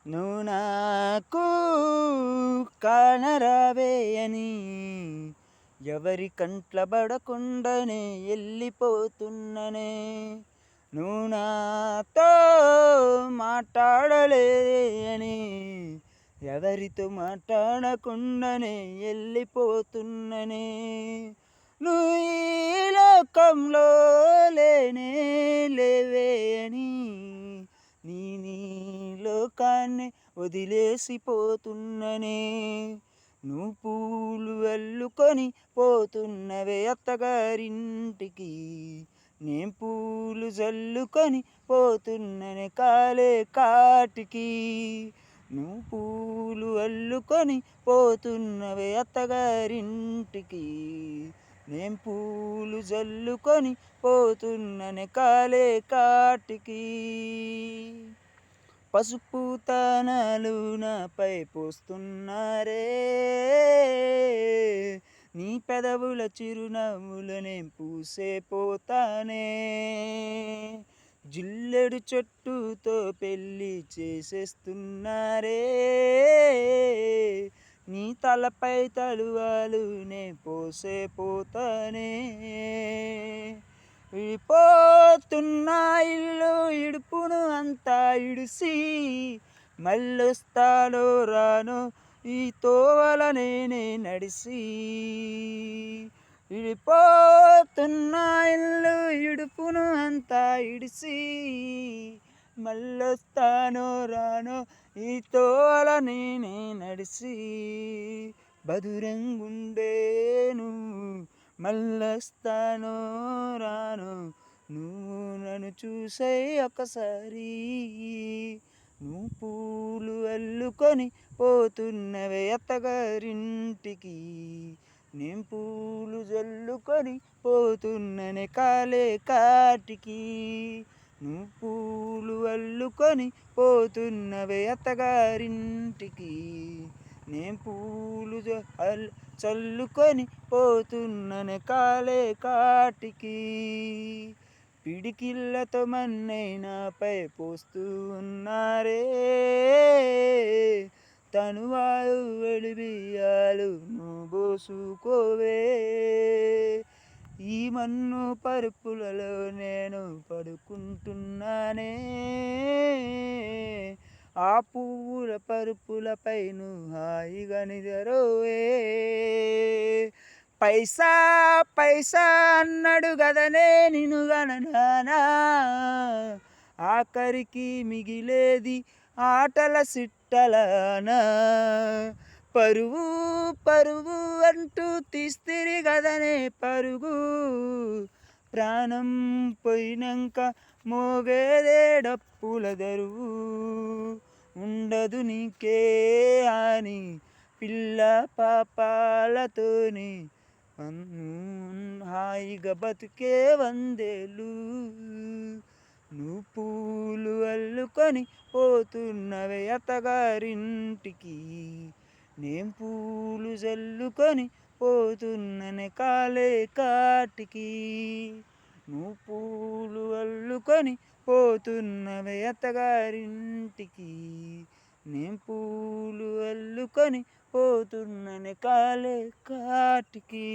నువ్వు నాకు కానరావే అని ఎవరి కంట్ల పడకుండానే వెళ్ళిపోతున్ననే. నువ్వు నాతో మాట్లాడలేదే అని ఎవరితో మాట్లాడకుండానే వెళ్ళిపోతున్ననే. నువ్వు ఈ లోకంలో లేనే లేవే అని నీ లోకాన్ని వదిలేసిపోతున్ననే. నువ్వు పూలు అల్లుకొని పోతున్నవే అత్తగారింటికి, నేను పూలు జల్లుకొని పోతున్ననే కాలే కాటికి. నువ్వు పూలు అల్లుకొని పోతున్నవే అత్తగారింటికి, నేను పూలు జల్లుకొని పోతున్ననే కాలే కాటికి. పసుపు తానాలు నాపై పోస్తున్నారే, నీ పెదవుల చిరునవ్వులనే పూసే పోతానే. జిల్లెడు చెట్టుతో పెళ్ళి చేసేస్తున్నారే, నీ తలపై తలువాలు నే పోసే పోతానే. విడిపోతున్నా ఇల్లు ఇడుపును అంతా ఇడిసి, మళ్ళొస్తానో రానో ఈ తోవల నేనే నడిసి. విడిపోతున్నా ఇల్లు ఇడుపును అంతా ఇడిసి, మళ్ళొస్తానో రానో ఈ తోవల నేనే నడిసి. బదురంగుండేను మళ్ళొస్తానో రానో నువ్వు నన్ను చూసే ఒకసారి. నువ్వు పూలు అల్లుకొని పోతున్నవే అత్తగారింటికి, నేను పూలు జల్లుకొని పోతున్ననే కాలే కాటికి. నువ్వు పూలు అల్లుకొని పోతున్నవే అత్తగారింటికి, నేను పూలు చల్లుకొని పోతున్ననే కాలే కాటికి. పిడికిళ్ళతో మన్నైనాపై పోస్తూ ఉన్నారే, తనువాలు వెలిబియ్యాలు నువ్వు పోసుకోవే. ఈ మన్ను పరుపులలో నేను పడుకుంటున్నానే, ఆ పువ్వుల పరుపులపై నువ్వు హాయిగా నిద్రపోవే. పైసా పైసా అన్నాడు గదనే నిన్ను గననానా, ఆఖరికి మిగిలేది ఆటల సిట్టలానా. పరువు పరువు అంటూ తీస్తిరి గదనే పరుగు, ప్రాణం పోయినాక మోగేదే డప్పుల దరువు. ఉండదు నీకే అని పిల్ల పాపాలతోని హాయిగా బతుకే వందేళ్ళు. నువ్వు పూలు అల్లుకొని పోతున్నవే అత్తగారింటికి, నేను పూలు జల్లుకొని పోతున్ననే కాలే కాటికి. నువ్వు పూలు అల్లుకొని పోతున్నవే అత్తగారింటికి, నేను పూలు అల్లుకొని పోతున్ననే కాలే కాటికి.